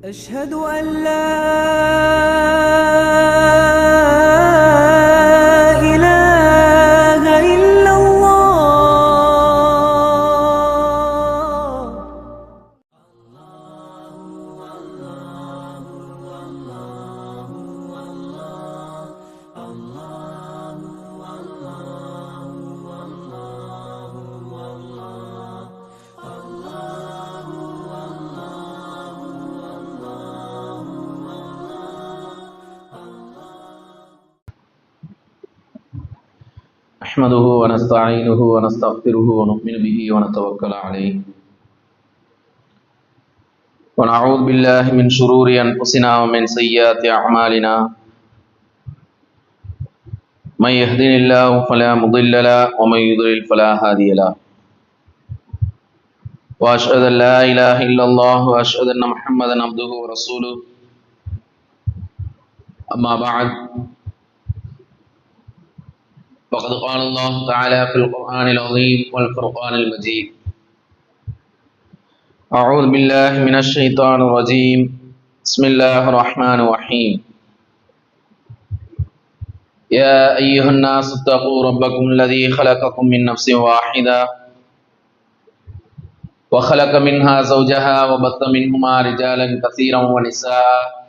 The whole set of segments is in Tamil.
أشهد أن لا إله إلا الله. نحمده ونستعينه ونستغفره ونؤمن به ونتوكل عليه ونعوذ بالله من شرور أنفسنا ومن سيئات أعمالنا من يهده الله فلا مضل له ومن يضلل فلا هادي له وأشهد أن لا إله إلا الله وأشهد أن محمدا عبده ورسوله أما بعد فقد قال الله تعالى في القرآن العظيم والفرقان المجيد أعوذ بالله من الشيطان الرجيم بسم الله الرحمن الرحيم يا أيها الناس اتقوا ربكم الذي خلقكم من نفس واحدة وخلق منها زوجها وبث منهما رجالا كثيرا ونساء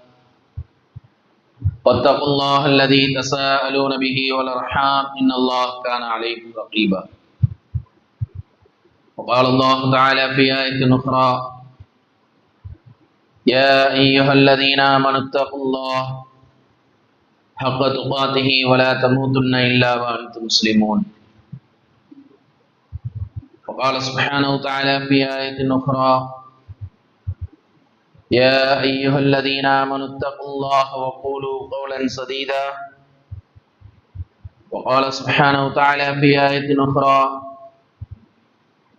واتقوا الله الذي تساءلون به والأرحام إن الله كان عليكم رقيبا وقال الله تعالى في آية أخرى يا أيها الذين آمنوا اتقوا الله حق تقاته ولا تموتن إلا وأنتم مسلمون وقال سبحانه وتعالى في آية أخرى يا أيها الذين آمنوا اتقوا الله وقولوا قولا سديدا وقال سبحانه وتعالى في آية أخرى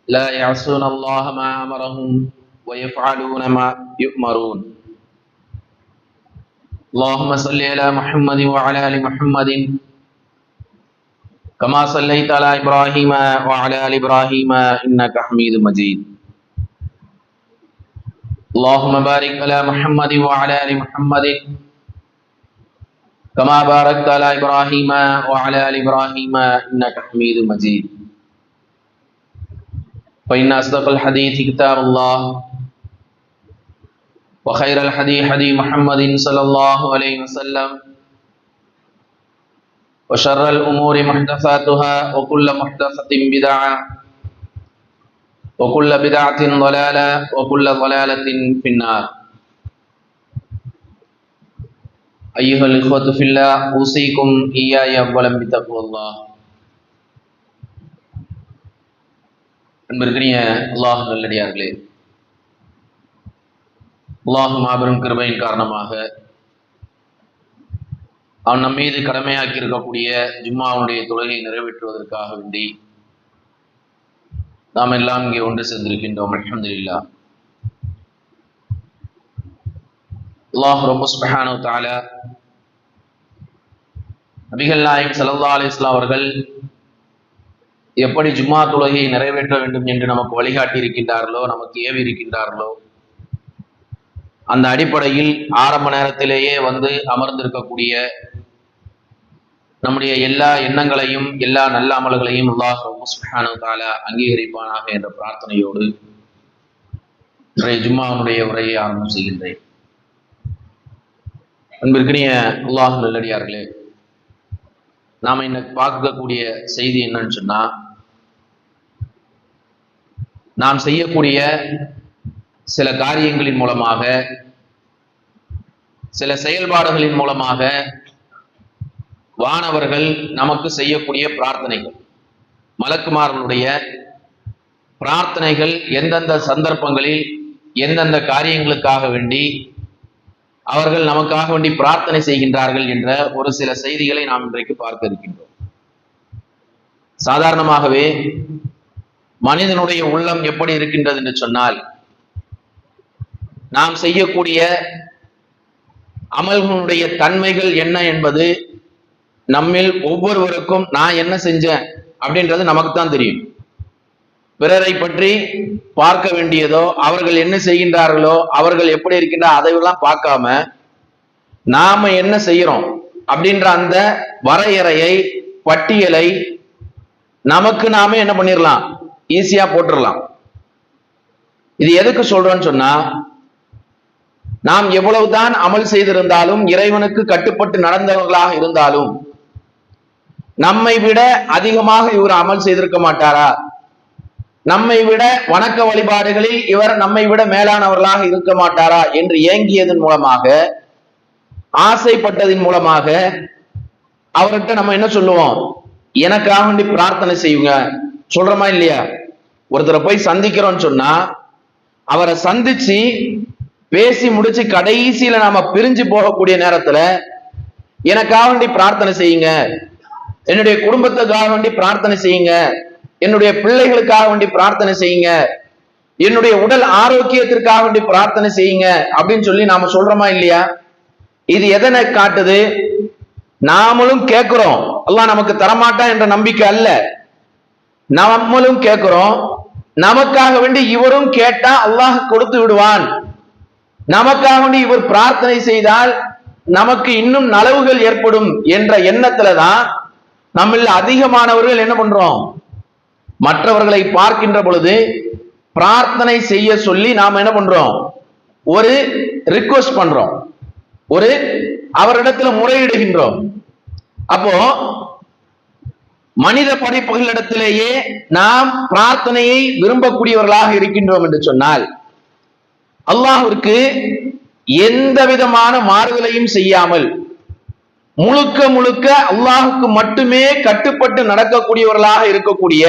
لا يعصون الله ما أمرهم ويفعلون ما يؤمرون اللهم صل على محمد وعلى آل محمد كما صليت على إبراهيم وعلى آل إبراهيم إنك حميد مجيد اللهم بارك على محمد وعلى آل محمد كما باركت على إبراهيم وعلى آل إبراهيم إنك حميد مجيد فإن أصدق الحديث كتاب الله وخير الحديث حديث محمد صلى الله عليه وسلم وشر الأمور محدثاتها وكل محدثة بدعة وكل بدعة ضلالة وكل ضلالة في النار أيها الإخوة في الله أوصيكم إياي أولا بتقوى الله. அன்பிற்கினிய அல்லாஹ் நல்லடியார்களே, அல்லாஹ் மாபெரும் கிருபையின் காரணமாக அவன் நம் மீது கடமையாக்கி இருக்கக்கூடிய ஜும்மாவுடைய தொழுகையை நிறைவேற்றுவதற்காக வேண்டி நாம் எல்லாம் இங்கே ஒன்று சேர்ந்திருக்கின்றோம். அல்ஹம்துலில்லாஹ். அல்லாஹ் ரப்ப சுப்ஹானஹு வ தஆலா நபிகள் நாயகம் ஸல்லல்லாஹு அலைஹி வஸல்லம் அவர்கள் எப்படி ஜும்மா தொழுகையை நிறைவேற்ற வேண்டும் என்று நமக்கு வழிகாட்டி இருக்கின்றார்களோ, நமக்கு ஏவி இருக்கின்றார்களோ, அந்த அடிப்படையில் ஆரம்ப நேரத்திலேயே வந்து அமர்ந்திருக்கக்கூடிய நம்முடைய எல்லா எண்ணங்களையும் எல்லா நல்ல அமல்களையும் அல்லாஹ் சுப்ஹானஹு வ தஆலா அங்கீகரிப்பானாக என்ற பிரார்த்தனையோடு இன்றைய ஜும்மாவுடைய உரையை ஆரம்பம் செய்கின்றேன். அன்பிற்கினிய அல்லாஹ் நல்லடியார்களே, நாம் இன்னைக்கு பார்க்கக்கூடிய செய்தி என்னன்னு சொன்னா, நாம் செய்யக்கூடிய சில காரியங்களின் மூலமாக, சில செயல்பாடுகளின் மூலமாக வானவர்கள் நமக்கு செய்யக்கூடிய பிரார்த்தனைகள், மலக்குமார்களுடைய பிரார்த்தனைகள் எந்தெந்த சந்தர்ப்பங்களில் எந்தெந்த காரியங்களுக்காக வேண்டி அவர்கள் நமக்காக வேண்டி பிரார்த்தனை செய்கின்றார்கள் என்ற ஒரு சில செய்திகளை நாம் இன்றைக்கு பார்க்க இருக்கின்றோம். சாதாரணமாகவே மனிதனுடைய உள்ளம் எப்படி இருக்கின்றது என்று சொன்னால், நாம் செய்யக்கூடிய அமல்களுடைய தன்மைகள் என்ன என்பது நம்மில் ஒவ்வொருவருக்கும் நான் என்ன செஞ்சேன் அப்படின்றது நமக்கு தான் தெரியும். பிறரை பற்றி பார்க்க வேண்டியதோ, அவர்கள் என்ன செய்கின்றார்களோ, அவர்கள் எப்படி இருக்கின்றார் அதையெல்லாம் பார்க்காம நாம என்ன செய்யறோம் அப்படின்ற அந்த வரையறையை, பட்டியலை நமக்கு நாமே என்ன பண்ணிடலாம், ஈஸியா போட்டுடலாம். இது எதுக்கு சொல்றோம்னு சொன்னா, நாம் எவ்வளவுதான் அமல் செய்திருந்தாலும், இறைவனுக்கு கட்டுப்பட்டு நடந்தவர்களாக இருந்தாலும், நம்மை விட அதிகமாக இவர் அமல் செய்திருக்க மாட்டாரா, நம்மை விட வணக்க வழிபாடுகளில் இவர் நம்மை விட மேலானவர்களாக இருக்க மாட்டாரா என்று ஏங்கியதன் மூலமாக, ஆசைப்பட்டதின் மூலமாக அவர்கிட்ட நம்ம என்ன சொல்லுவோம், எனக்காக வேண்டி பிரார்த்தனை செய்யுங்க சொல்றோமா இல்லையா? ஒருத்தரை போய் சந்திக்கிறோம்னு சொன்னா, அவரை சந்திச்சு பேசி முடிச்சு கடைசியில நாம பிரிஞ்சு போகக்கூடிய நேரத்துல எனக்காக வேண்டி பிரார்த்தனை செய்யுங்க, என்னுடைய குடும்பத்துக்காக வேண்டி பிரார்த்தனை செய்யுங்க, என்னுடைய பிள்ளைகளுக்காக வேண்டி பிரார்த்தனை செய்யுங்க, என்னுடைய உடல் ஆரோக்கியத்திற்காக வேண்டி பிரார்த்தனை செய்யுங்க அப்படின்னு சொல்லி நாம சொல்றோமா இல்லையா? இது எதனை காட்டுது? நாமளும் கேட்கிறோம், அல்லாஹ் நமக்கு தரமாட்டான் என்ற நம்பிக்கை அல்ல, நம்மளும் கேட்கிறோம், நமக்காக வேண்டி இவரும் கேட்டா அல்லாஹ் கொடுத்து விடுவான், நமக்காக வேண்டி இவர் பிரார்த்தனை செய்தால் நமக்கு இன்னும் நலவுகள் ஏற்படும் என்ற எண்ணத்துலதான் நம்மள அதிகமானவர்கள் என்ன பண்றோம், மற்றவர்களை பார்க்கின்ற பொழுது பிரார்த்தனை செய்ய சொல்லி நாம என்ன பண்றோம், ஒரு ரிக்வெஸ்ட் பண்றோம், ஒரு அவரிடத்துல முறையிடுகின்றோம். அப்போ மனித படைப்புகளிடத்திலேயே நாம் பிரார்த்தனையை விரும்பக்கூடியவர்களாக இருக்கின்றோம் என்று சொன்னால், அல்லாஹ்விற்கு எந்த விதமான மாறுதலையும் செய்யாமல் முழுக்க முழுக்க அல்லாஹுக்கு மட்டுமே கட்டுப்பட்டு நடக்கக்கூடியவர்களாக இருக்கக்கூடிய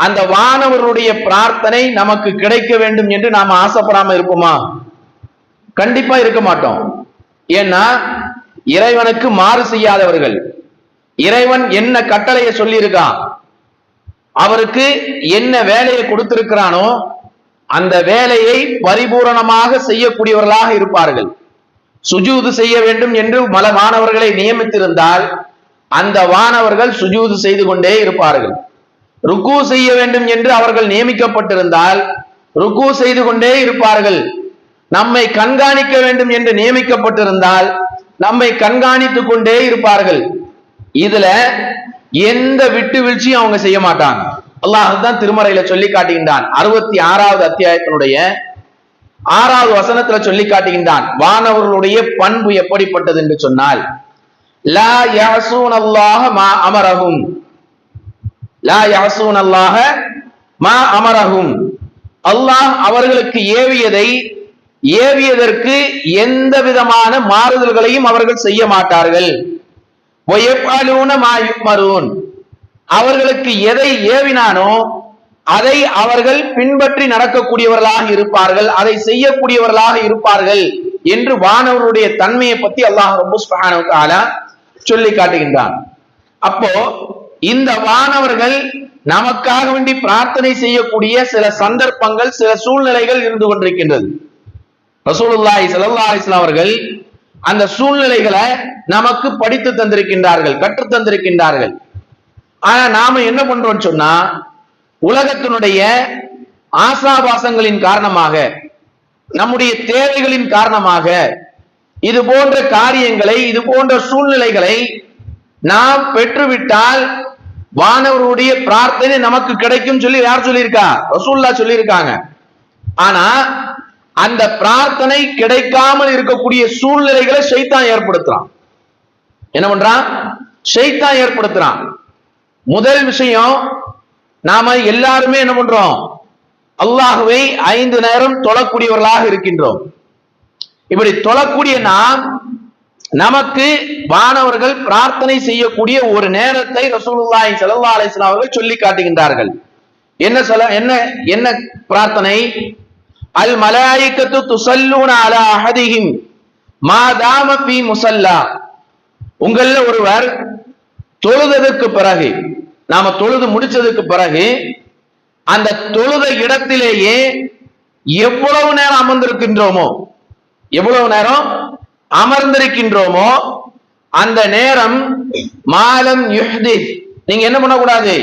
அந்த வானவர்களுடைய பிரார்த்தனை நமக்கு கிடைக்க வேண்டும் என்று நாம் ஆசைப்படாம இருப்போமா? கண்டிப்பா இருக்க மாட்டோம். ஏன்னா இறைவனுக்கு மாறு செய்யாதவர்கள், இறைவன் என்ன கட்டளையை சொல்லி இருக்கான், அவருக்கு என்ன வேலையை கொடுத்திருக்கிறானோ அந்த வேலையை பரிபூரணமாக செய்யக்கூடியவர்களாக இருப்பார்கள். சுஜூது செய்ய வேண்டும் என்று பல வானவர்களை நியமித்திருந்தால் அந்த வானவர்கள் சுஜூது செய்து கொண்டே இருப்பார்கள். ருக்கு செய்ய வேண்டும் என்று அவர்கள் நியமிக்கப்பட்டிருந்தால் ருக்கு செய்து கொண்டே இருப்பார்கள். நம்மை கண்காணிக்க வேண்டும் என்று நியமிக்கப்பட்டிருந்தால் நம்மை கண்காணித்துக் கொண்டே இருப்பார்கள். இதுல எந்த விட்டு வீழ்ச்சியும் அவங்க செய்ய மாட்டாங்க. அல்லாஹ் தான் திருமறையில சொல்லி காட்டுகின்றான். 66வது அத்தியாயத்தினுடைய 6வது வசனத்துல சொல்லி காட்டுகின்றான். வானவர்களுடைய பண்பு எப்படிப்பட்டது என்று சொன்னால், லா யஸூனல்லாஹ மா அமரஹும், லா யஸூனல்லாஹ மா அமரஹும், அல்லாஹ் அவர்களுக்கு ஏவியதற்கு எந்த விதமான மாறுதல்களையும் அவர்கள் செய்ய மாட்டார்கள். வயஃபஅலூன மா யுமரூன், அவர்களுக்கு எதை ஏவினானோ அதை அவர்கள் பின்பற்றி நடக்கக்கூடியவர்களாக இருப்பார்கள், அதை செய்யக்கூடியவர்களாக இருப்பார்கள் என்று வானவருடைய தன்மையை பத்தி அல்லாஹ் ரப்பல் சுப்ஹானஹு வ தஆலா சொல்லி காட்டுகின்றான். அப்போ இந்த வானவர்கள் நமக்காக வேண்டி பிரார்த்தனை செய்யக்கூடிய சில சந்தர்ப்பங்கள், சில சூழ்நிலைகள் இருந்து கொண்டிருக்கின்றது. ரசூலுல்லாஹி ஸல்லல்லாஹு அலைஹி வஸல்லம் அவர்கள் அந்த சூழ்நிலைகளை நமக்கு படித்து தந்திருக்கின்றார்கள், கற்றுத் தந்திருக்கின்றார்கள். ஆனா நாம என்ன பண்றோம் சொன்னா, உலகத்தினுடைய ஆசாபாசங்களின் காரணமாக, நம்முடைய தேவைகளின் காரணமாக இது போன்ற காரியங்களை, இது போன்ற சூழ்நிலைகளை நாம் பெற்றுவிட்டால் வானவருடைய பிரார்த்தனை நமக்கு கிடைக்கும் சொல்லி யார் சொல்லியிருக்கா? ரசூலுல்லாஹ் சொல்லியிருக்காங்க. ஆனா அந்த பிரார்த்தனை கிடைக்காமல் இருக்கக்கூடிய சூழ்நிலைகளை ஷைத்தான் ஏற்படுத்துறான். என்ன பண்றான்? ஷைத்தான் ஏற்படுத்துறான். முதல் விஷயம், நாம எல்லாருமே என்ன பண்றோம்? அல்லாஹ்வை 5 நேரம் தொழக்கூடியவர்களாக இருக்கின்றோம். இப்படி தொழக்கூடிய நாம், நமக்கு வானவர்கள் பிரார்த்தனை செய்யக்கூடிய ஒரு நேரத்தை ரசூலுல்லாஹி ஸல்லல்லாஹு அலைஹி வஸல்லம் அவர்கள் சொல்லி காட்டுகின்றார்கள். என்ன பிரார்த்தனை? அல் மலாயிகத்து துஸல்லூன அலா அஹதிஹிம் மா தாம ஃபீ முஸல்லா, உங்கள ஒருவர் தொழுதற்கு பிறகு, நாம தொழுது முடிச்சதுக்கு பிறகு அந்த தொழுத இடத்திலேயே எவ்வளவு நேரம் அமர்ந்திருக்கின்றோமோ, எவ்வளவு நேரம் அமர்ந்திருக்கின்றோமோ அந்த நேரம் மாலம் யுஹ்திஸ், நீங்க என்ன பண்ணக்கூடாது?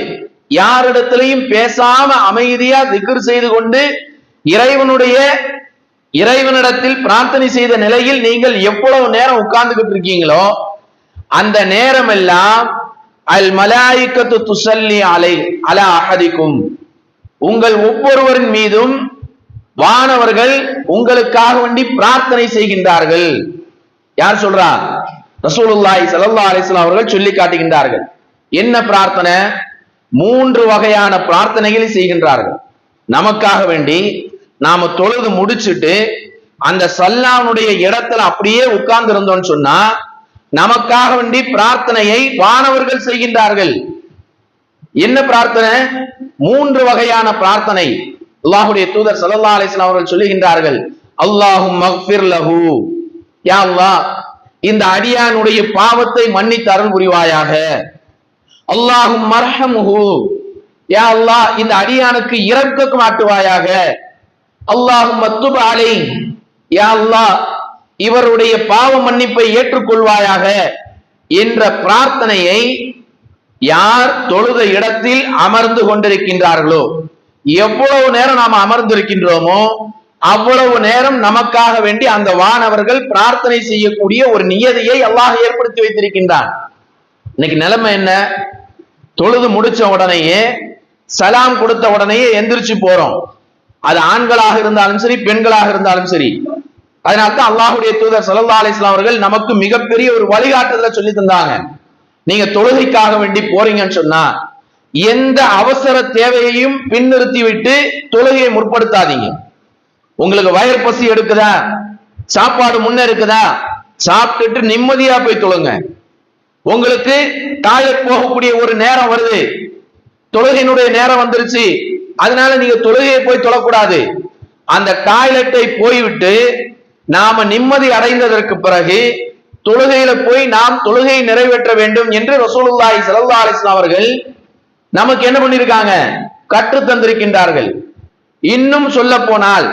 யாரிடத்திலையும் பேசாம அமைதியா திக்ர் செய்து கொண்டு இறைவனிடத்தில் பிரார்த்தனை செய்த நிலையில் நீங்கள் எவ்வளவு நேரம் உட்கார்ந்துகிட்டு இருக்கீங்களோ அந்த நேரம் எல்லாம் அல் மலாயிகத்து துஸல்லி அலா அஹதிக்கும், உங்கள் ஒவ்வொருவரின் மீதும் வானவர்கள் உங்களுக்காக வேண்டி பிரார்த்தனை செய்கின்றார்கள். யார் சொல்றா? ரசூலுல்லாஹி ஸல்லல்லாஹு அலைஹி வஸல்லம் அவர்கள் சொல்லி காட்டுகின்றார்கள். என்ன பிரார்த்தனை? 3 வகையான பிரார்த்தனைகளை செய்கின்றார்கள். நமக்காக வேண்டி நாம தொழுது முடிச்சுட்டு அந்த சல்லானுடைய இடத்துல அப்படியே உட்கார்ந்து இருந்தோம்னு சொன்னா நமக்காக வேண்டி பிரார்த்தனையை வானவர்கள் செய்கின்றார்கள். என்ன பிரார்த்தனை? 3 வகையான பிரார்த்தனை. அல்லாஹ்வுடைய தூதர் ஸல்லல்லாஹு அலைஹி வஸல்லம் அவர்கள் சொல்லுகின்றார்கள், அல்லாஹும்ம ஃபிர் லஹு, யா அல்லாஹ் இந்த அடியானுடைய பாவத்தை மன்னித்து அருள் புரிவாயாக. அல்லாஹும்ம அர்ஹம்ஹு, யா அல்லாஹ் இந்த அடியானுக்கு இரக்கம் காட்டுவாயாக. அல்லாஹும்ம துப் அலைஹி, யா அல்லாஹ் இவருடைய பாவ மன்னிப்பை ஏற்றுக்கொள்வாயாக என்ற பிரார்த்தனையை யார் தொழுத இடத்தில் அமர்ந்து கொண்டிருக்கின்றார்களோ, எவ்வளவு நேரம் நாம அமர்ந்திருக்கின்றோமோ அவ்வளவு நேரம் நமக்காக வேண்டி அந்த வானவர்கள் பிரார்த்தனை செய்யக்கூடிய ஒரு நியதியை அல்லாஹ் ஏற்படுத்தி வைத்திருக்கின்றான். இன்னைக்கு நிலைமை என்ன? தொழுது முடிச்ச உடனேயே சலாம் கொடுத்த உடனேயே எந்திரிச்சு போறோம். அது ஆண்களாக இருந்தாலும் சரி, பெண்களாக இருந்தாலும் சரி. அதனால்தான் அல்லாஹ்வுடைய தூதர் ஸல்லல்லாஹு அலைஹி வஸல்லம் அவர்கள் நமக்கு மிகப்பெரிய ஒரு வழிகாட்டுதலை சொல்லி தந்தாங்க. நீங்க தொழுகைக்காக வேண்டி போறீங்கன்னு சொன்னா எந்த அவசர தேவையையும் பின்னிறுத்தி விட்டு தொழுகையை முற்படுத்தாதீங்க. உங்களுக்கு வயிறு பசி எடுக்குதா, சாப்பாடு முன்ன இருக்குதா, சாப்பிட்டுட்டு நிம்மதியா போய் தொழுங்க. உங்களுக்கு டாய்லெட் போகக்கூடிய ஒரு நேரம் வருது, தொழுகையினுடைய நேரம் வந்துருச்சு, அதனால நீங்க தொழுகையை போய் தொழக்கூடாது. அந்த டாய்லெட்டை போய்விட்டு நாம நிம்மதி அடைந்ததற்கு பிறகு தொழுகையில போய் நாம் தொழுகையை நிறைவேற்ற வேண்டும் என்று ரசூலுல்லாஹி ஸல்லல்லாஹு அலைஹி வஸல்லம் அவர்கள் நமக்கு என்ன பண்ணிருக்காங்க? கற்று தந்திருக்கின்றார்கள். இன்னும் சொல்ல போனால்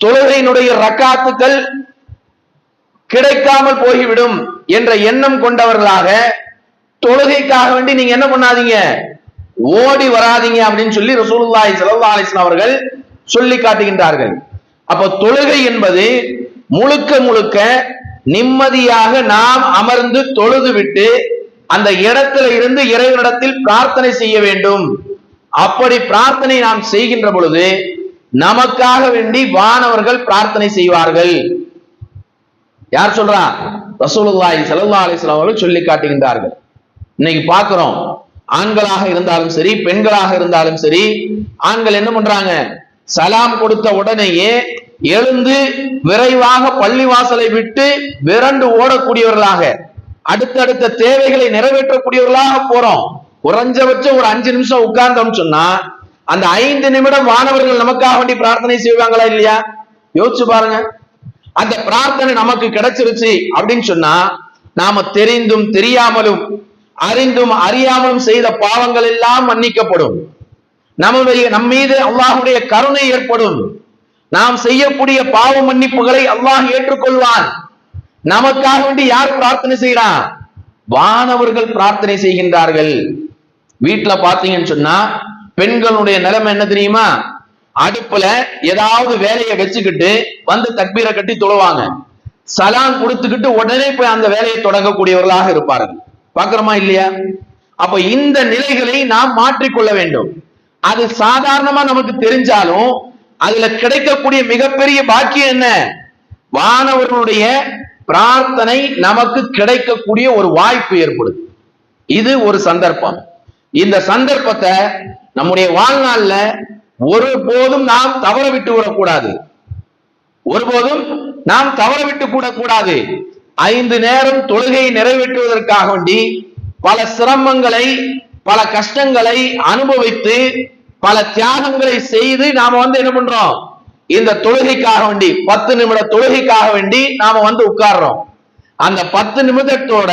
தொழுகையினுடைய ரக்காத்துக்கள் கிடைக்காமல் போய்விடும் என்ற எண்ணம் கொண்டவர்களாக தொழுகைக்காக வேண்டி நீங்க என்ன பண்ணாதீங்க, ஓடி வராதீங்க அப்படின்னு சொல்லி ரசூலுல்லாஹி ஸல்லல்லாஹு அலைஹி வஸல்லம் அவர்கள் சொல்லி காட்டுகின்றார்கள். அப்ப தொழுகை என்பது முழுக்க முழுக்க நிம்மதியாக நாம் அமர்ந்து தொழுது விட்டு அந்த இடத்துல இருந்து இறைவனிடத்தில் பிரார்த்தனை செய்ய வேண்டும். அப்படி பிரார்த்தனை நாம் செய்கின்ற பொழுது நமக்காக வேண்டி வானவர்கள் பிரார்த்தனை செய்வார்கள். யார் சொல்றா? ரசூலுல்லாஹி ஸல்லல்லாஹு அலைஹி வஸல்லம் அவர்கள் சொல்லி காட்டுகின்றார்கள். இன்னைக்கு பார்க்கிறோம், ஆண்களாக இருந்தாலும் சரி, பெண்களாக இருந்தாலும் சரி, ஆண்கள் என்ன பண்றாங்க? சலாம் கொடுத்த உடனேயே எழுந்து விரைவாக பள்ளிவாசலை விட்டு விரண்டு ஓடக்கூடியவர்களாக, அடுத்தடுத்த தேவைகளை நிறைவேற்றக்கூடியவர்களாக போறோம். குறைஞ்சபட்சம் ஒரு 5 நிமிஷம் உட்கார்ந்தோம் சொன்னா அந்த 5 நிமிடம் வானவர்கள் நமக்காக வேண்டி பிரார்த்தனை செய்வாங்களா இல்லையா? யோசிச்சு பாருங்க. அந்த பிரார்த்தனை நமக்கு கிடைச்சிருச்சு அப்படின்னு சொன்னா நாம தெரிந்தும் தெரியாமலும் அறிந்தும் அறியாமலும் செய்த பாவங்கள் எல்லாம் மன்னிக்கப்படும். நம் மீது அல்லாஹ்வுடைய கருணை ஏற்படும். நாம் செய்யக்கூடிய பாவ மன்னிப்புகளை அல்லாஹ் ஏற்றுக்கொள்வான். நமக்காக வேண்டி யார் பிரார்த்தனை செய்யறான்? வானவர்கள் பிரார்த்தனை செய்கின்றார்கள். வீட்டுல பாத்தீங்கன்னு சொன்னா பெண்களுடைய நிலைமை என்ன தெரியுமா? அடுப்புல ஏதாவது வேலையை வச்சுக்கிட்டு வந்து தக்பீரை கட்டி தொழுவாங்க. சலாம் கொடுத்துக்கிட்டு உடனே போய் அந்த வேலையை தொடங்கக்கூடியவர்களாக இருப்பார்கள். பாக்குறோமா இல்லையா? அப்ப இந்த நிலைகளை நாம் மாற்றிக்கொள்ள வேண்டும். அது சாதாரணமா நமக்கு தெரிஞ்சாலும் அதுல கிடைக்கக்கூடிய மிகப்பெரிய பாக்கியம் என்ன? வானவர்களுடைய பிரார்த்தனை நமக்கு கிடைக்கக்கூடிய ஒரு வாய்ப்பு ஏற்படுது. இது ஒரு சந்தர்ப்பம். இந்த சந்தர்ப்பத்தை நம்முடைய வாழ்நாள்ல ஒருபோதும் நாம் தவற விட்டு விடக்கூடாது. ஒருபோதும் நாம் தவற விட்டு கூடாது. 5 நேரம் தொழுகையை நிறைவேற்றுவதற்காக வேண்டி பல சிரமங்களை, பல கஷ்டங்களை அனுபவித்து பல தியாகங்களை செய்து நாம என்ன பண்றோம்? இந்த தொழுகைக்காக வேண்டி 10 நிமிட தொழுகைக்காக வேண்டி நாம உட்கார்றோம். அந்த 10 நிமிடத்தோட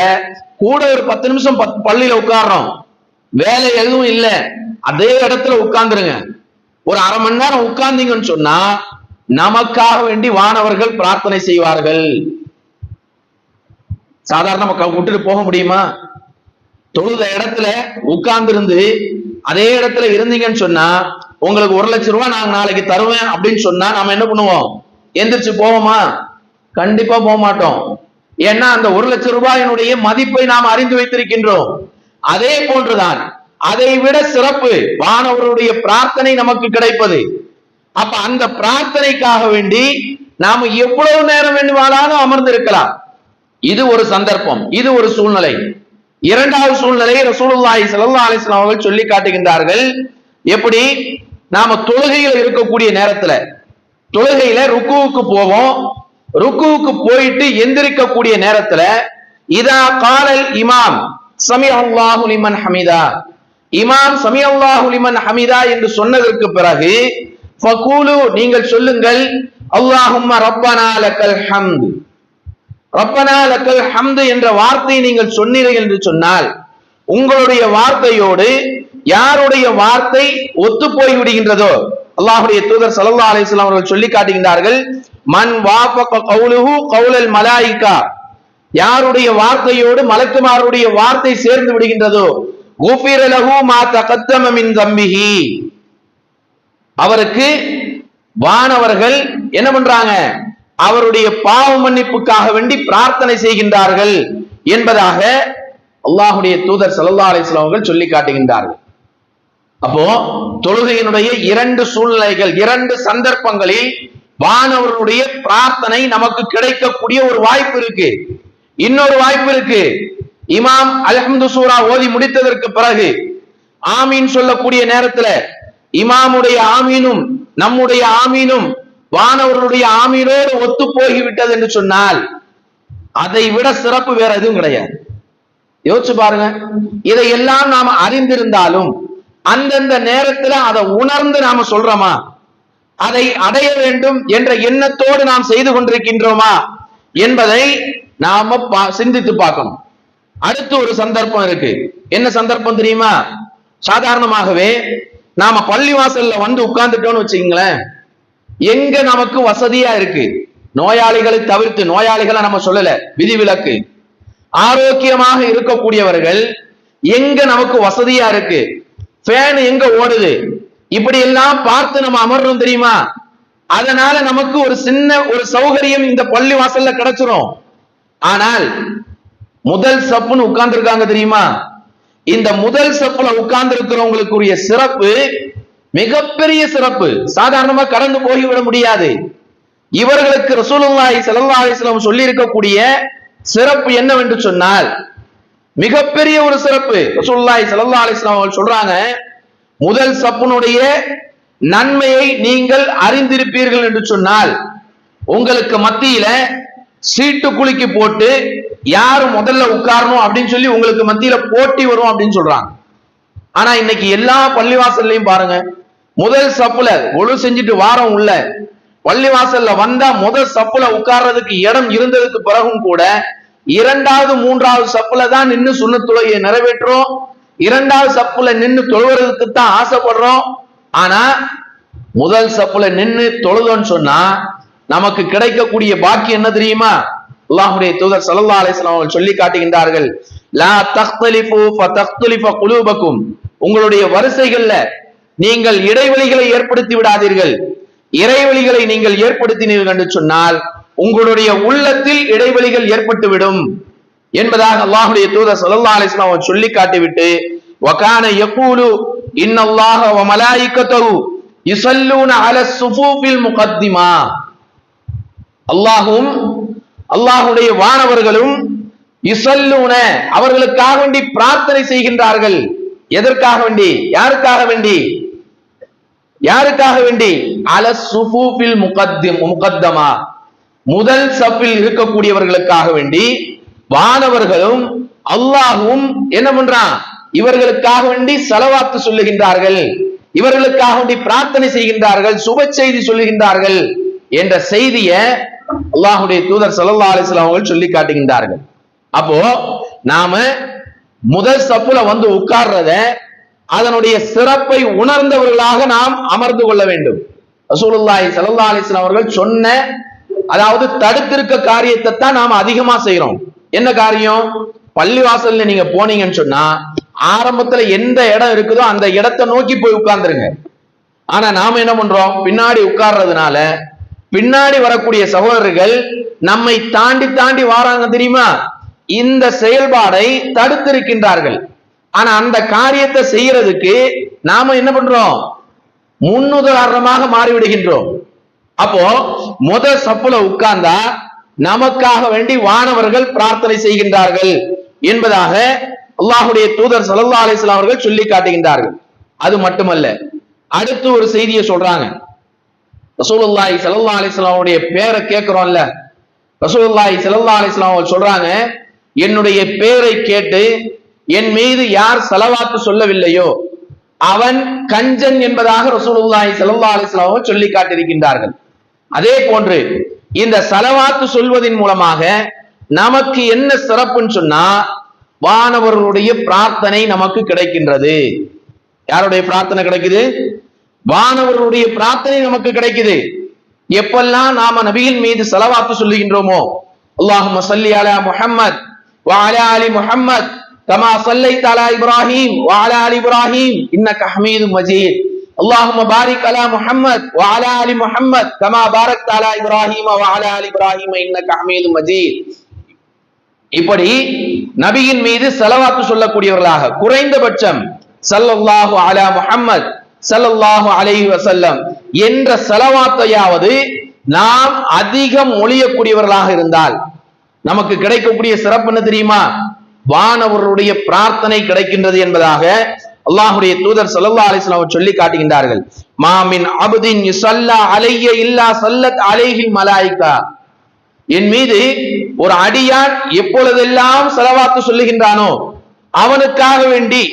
கூட ஒரு 10 நிமிஷம் பள்ளியில உட்கார்றோம். வேலை எதுவும் இல்லை, அதே இடத்துல உட்கார்ந்துருங்க. ஒரு அரை மணி நேரம் உட்கார்ந்தீங்கன்னு சொன்னா நமக்காக வேண்டி வானவர்கள் பிரார்த்தனை செய்வார்கள். சாதாரண விட்டுட்டு போக முடியுமா? தொழுத இடத்துல உட்கார்ந்து இருந்து அதே இடத்துல இருந்தீங்கன்னு சொன்னா உங்களுக்கு 1,00,000 ரூபாய் நாங்க நாளைக்கு தருவேன் அப்படின்னு சொன்னா நாம என்ன பண்ணுவோம்? எந்திரிச்சு போவோமா? கண்டிப்பா போக மாட்டோம். ஏன்னா அந்த 1,00,000 ரூபாயினுடைய மதிப்பை நாம் அறிந்து வைத்திருக்கின்றோம். அதே போன்றுதான் அதை விட சிறப்பு வானவருடைய பிரார்த்தனை நமக்கு கிடைப்பது. அப்ப அந்த பிரார்த்தனைக்காக வேண்டி நாம எவ்வளவு நேரம் வேண்டுமானாலும் அமர்ந்திருக்கலாம். இது ஒரு சந்தர்ப்பம், இது ஒரு சூழ்நிலை. இரண்டாவது சூழ்நிலை ரசூலுல்லாஹி ஸல்லல்லாஹு அலைஹி வஸல்லம் அவர்கள் சொல்லி காட்டுகின்றார்கள். எப்படி? நாம தொழுகையில் இருக்கக்கூடிய நேரத்துல, தொழுகையில ருக்குவுக்கு போவோம், ருக்குவுக்கு போயிட்டு எந்திரிக்கக்கூடிய நேரத்துல இதா காலல் இமாம் சமிஅல்லாஹு லிமன் ஹமிதா, இமாம் சமிஅல்லாஹு லிமன் ஹமிதா என்று சொன்னதற்கு பிறகு ஃபகூலு நீங்கள் சொல்லுங்கள் அல்லாஹும்ம ரப்பனா லக்கல் ஹம்து, ரப்பனா லக்கல் ஹம்து என்ற வார்த்தையை நீங்கள் சொன்னீர்கள் என்று சொன்னால் உங்களுடைய வார்த்தையோடு யாருடைய வார்த்தை ஒத்து போய் விடுகின்றதோ, அல்லாஹ்வுடைய தூதர் ஸல்லல்லாஹு அலைஹி வஸல்லம் அவர்கள் சொல்லி காட்டுகின்றார்கள், மன் வாஃபக கௌலுஹு கௌலல் மலாயிகா, யாருடைய வார்த்தையோடு மலக்குமாருடைய வார்த்தை சேர்ந்து விடுகின்றதோ குஃபிர லஹு மா தகத்தம மின் தம்பிஹி, அவருக்கு வானவர்கள் என்ன பண்றாங்க? அவருடைய பாவ மன்னிப்புக்காக வேண்டி பிரார்த்தனை செய்கின்றார்கள் என்பதாக அல்லாஹ்வுடைய தூதர் ஸல்லல்லாஹு அலைஹி வஸல்லம் அவர்கள் சொல்லி காட்டுகின்றார்கள். அப்போ தொழுகையினுடைய இரண்டு சூழ்நிலைகள், இரண்டு சந்தர்ப்பங்களில் வானவர்களுடைய பிரார்த்தனை நமக்கு கிடைக்கக்கூடிய ஒரு வாய்ப்பு இருக்கு. இன்னொரு வாய்ப்பு இருக்கு, இமாம் அல்ஹம்து சூரா ஓதி முடித்ததற்கு பிறகு ஆமீன் சொல்லக்கூடிய நேரத்துல இமாமுடைய ஆமீனும் நம்முடைய ஆமீனும் வானவர்களுடைய ஆமீனோடு ஒத்து போய்விட்டது என்று சொன்னால் அதை விட சிறப்பு வேற எதுவும் கிடையாது. யோசிச்சு பாருங்க. இதையெல்லாம் நாம அறிந்திருந்தாலும் அந்தந்த நேரத்துல அதை உணர்ந்து நாம சொல்றோமா? அதை அடைய வேண்டும் என்ற எண்ணத்தோடு நாம் செய்து கொண்டிருக்கின்றோமா என்பதை நாம சிந்தித்து பார்க்கணும். அடுத்து ஒரு சந்தர்ப்பம் இருக்கு. என்ன சந்தர்ப்பம் தெரியுமா? சாதாரணமாகவே நாம பள்ளிவாசல்ல வந்து உட்கார்ந்துட்டோம்னு வச்சுக்கீங்களேன், எங்க நமக்கு வசதியா இருக்கு, நோயாளிகளை தவிர்த்து, நோயாளிகளை நம்ம சொல்லல, விதிவிலக்கு, ஆரோக்கியமாக இருக்கக்கூடியவர்கள் எங்க நமக்கு வசதியா இருக்கு, ஃபேன் எங்க ஓடுது, இப்படி எல்லாம் பார்த்து நம்ம அமர்றோம் தெரியுமா? அதனால நமக்கு ஒரு சின்ன ஒரு சௌகரியம் இந்த பள்ளி வாசல்ல கிடைச்சிரும். ஆனால் முதல் சப்புன்னு உட்கார்ந்து இருக்காங்க தெரியுமா? இந்த முதல் சப்புல உட்கார்ந்து இருக்கிறவங்களுக்குரிய சிறப்பு மிகப்பெரிய சிறப்பு, சாதாரணமா கடந்து போய்விட முடியாது. இவர்களுக்கு ரசூலுல்லாஹி ஸல்லல்லாஹு அலைஹி வஸல்லம் சொல்லி இருக்கக்கூடிய சிறப்பு என்னவென்று சொன்னால் மிகப்பெரிய ஒரு சிறப்பு. ரசூலுல்லாஹி ஸல்லல்லாஹு அலைஹி வஸல்லம் அவர்கள் சொல்றாங்க, முதல் சப்புனுடைய நன்மையை நீங்கள் அறிந்திருப்பீர்கள் என்று சொன்னால் உங்களுக்கு மத்தியில சீட்டு குலுக்கி போட்டு யாரு முதல்ல உட்காரணும் அப்படின்னு சொல்லி உங்களுக்கு மத்தியில போட்டி வரும் அப்படின்னு சொல்றாங்க. ஆனா இன்னைக்கு எல்லா பள்ளிவாசல்லையும் பாருங்க, முதல் சப்புல ஒழு செஞ்சுட்டு வாரம் உள்ள பள்ளிவாசல்ல வந்தா முதல் சப்புல உட்கார்றதுக்கு இடம் இருந்ததுக்கு பிறகும் கூட இரண்டாவது மூன்றாவது சப்புல தான் நின்று சுன்னத் தொழுகையை நிறைவேற்றுறோம், இரண்டாவது சப்புல நின்று தொழுவதற்கு தான் ஆசைப்படுறோம். ஆனா முதல் சப்புல நின்று தொழுதோன்னு சொன்னா நமக்கு கிடைக்கக்கூடிய பாக்கியம் என்ன தெரியுமா? அல்லாஹ்வுடைய தூதர் ஸல்லல்லாஹு அலைஹி வஸல்லம் அவர்கள் சொல்லி காட்டுகின்றார்கள், லா தக்தலிஃபு ஃபதக்தலிஃப குலூபக்கும், உங்களுடைய வரிசைகள்ல நீங்கள் இடைவெளிகளை ஏற்படுத்தி விடாதீர்கள். இடைவெளிகளை நீங்கள் ஏற்படுத்தினீர்கள் என்று சொன்னால் உங்களுடைய உள்ளத்தில் இடைவெளிகள் ஏற்பட்டுவிடும் என்பதாக அல்லாஹ்வுடைய தூதர் ஸல்லல்லாஹு அலைஹி வஸல்லம் அவர்கள் சொல்லி காட்டிவிட்டு, வகான யகூலு இன்னல்லாஹ வ மலாயிகத்துஹு யுஸல்லூன அலஸ் ஸுஃபூஃபில் முகத்திமா, அல்லாஹ்வும் அல்லாஹ்வுடைய வானவர்களும் யுஸல்லூன அவர்களுக்காக வேண்டி பிரார்த்தனை செய்கின்றார்கள். எதற்காக வேண்டி? யாருக்காக வேண்டி? யாருக்காக வேண்டி? அலஸ் ஸுஃபூஃபில் முகத்தமா, முதல் சப்பில் இருக்கக்கூடியவர்களுக்காக வேண்டி வானவர்களும் அல்லாஹ்வும் என்ன பண்றான்? இவர்களுக்காக வேண்டி ஸலவாத்து சொல்லுகின்றார்கள், இவர்களுக்காக வேண்டி பிரார்த்தனை செய்கின்றார்கள், சுப செய்தி சொல்லுகின்றார்கள் என்ற செய்தியை அல்லாஹ்வுடைய தூதர் ஸல்லல்லாஹு அலைஹி வஸல்லம் அவர்கள் சொல்லி காட்டுகின்றார்கள். அப்போ நாம முதல் சப்புல வந்து உட்கார்றத அதனுடைய சிறப்பை உணர்ந்தவர்களாக நாம் அமர்ந்து கொள்ள வேண்டும். ரசூலுல்லாஹி ஸல்லல்லாஹு அலைஹி வஸல்லம் அவர்கள் சொன்ன, அதாவது தடுத்திருக்க காரியத்தை தான் நாம அதிகமா செய்யறோம். என்ன காரியம்? பள்ளிவாசல்ல நீங்க போனீங்கன்னு சொன்னா ஆரம்பத்துல எந்த இடம் இருக்குதோ அந்த இடத்தை நோக்கி போய் உட்கார்ந்துருங்க. ஆனா நாம என்ன பண்றோம், பின்னாடி உட்கார்றதுனால பின்னாடி வரக்கூடிய சகோதரர்கள் நம்மை தாண்டி தாண்டி வாராங்க தெரியுமா? இந்த செயல்பாடை தடுத்திருக்கின்றார்கள். ஆனா அந்த காரியத்தை செய்யறதுக்கு நாம என்ன பண்றோம், முன்னுதாரணமாக மாறிவிடுகின்றோம். அப்போ முதல் சப்புல உட்கார்ந்தா நமக்காக வேண்டி வானவர்கள் பிரார்த்தனை செய்கின்றார்கள் என்பதாக அல்லாஹ்வுடைய தூதர் ஸல்லல்லாஹு அலைஹி வஸல்லம் அவர்கள் சொல்லி காட்டுகின்றார்கள். அது மட்டுமல்ல, அடுத்து ஒரு செய்தியை சொல்றாங்க. ரசூலுல்லாஹி ஸல்லல்லாஹு அலைஹி வஸல்லம் அவருடைய பேரை கேட்கிறோம்ல, ரசூலுல்லாஹி ஸல்லல்லாஹு அலைஹி வஸல்லம் அவர்கள் சொல்றாங்க, என்னுடைய பேரை கேட்டு என் மீது யார் ஸலவாத்து சொல்லவில்லையோ அவன் கஞ்சன் என்பதாக ரசூலுல்லாஹி ஸல்லல்லாஹு அலைஹி வஸல்லம் அவர்கள் சொல்லி காட்டியிருக்கின்றார்கள். அதே போன்று இந்த ஸலவாத்து சொல்வதின் மூலமாக நமக்கு என்ன சிறப்புன்னு சொன்னா, வானவர்களுடைய பிரார்த்தனை நமக்கு கிடைக்கின்றது. யாருடைய பிரார்த்தனை கிடைக்குது? வானவர்களுடைய பிரார்த்தனை நமக்கு கிடைக்குது. எப்பெல்லாம் நாம நபியின் மீது ஸலவாத்து சொல்லுகின்றோமோ, அல்லாஹும்ம ஸல்லி அலா முஹம்மத் வ அலா ஆலி முஹம்மத் கமா ஸல்லைத அலா இப்ராஹீம் வ அலா ஆலி இப்ராஹீம் இன்னக ஹமீதும் மஜீத், அல்லாஹும்ம பாரிக் அலா முஹம்மத் வ அலா ஆலி முஹம்மத் கமா பாரக்த அலா இப்ராஹீம் வ அலா ஆலி இப்ராஹீம் இன்னக ஹமீதும் மஜீத். இப்படி நபியின் மீது ஸலவாத்து சொல்லக்கூடியவர்களாக குறைந்தபட்சம் ஸல்லல்லாஹு அலா முஹம்மத் ஸல்லல்லாஹு அலைஹி வஸல்லம் என்ற ஸலவாத்தையாவது நாம் அதிகம் மொழியக்கூடியவர்களாக இருந்தால் நமக்கு கிடைக்கக்கூடிய சிறப்பு என்ன தெரியுமா? வானவர்களுடைய பிரார்த்தனை கிடைக்கின்றது என்பதாக அல்லாஹ்வுடைய தூதர் ஸல்லல்லாஹு அலைஹி வஸல்லம் சொல்லி காட்டுகின்றார்கள். மாமின் அப்தின் யுஸல்லா அலைய இல்லா ஸல்லத் அலைஹில் மலாயிகா, என் மீது ஒரு அடியான் எப்பொழுதெல்லாம் ஸலவாத்து சொல்லுகின்றானோ அவனுக்காக வேண்டி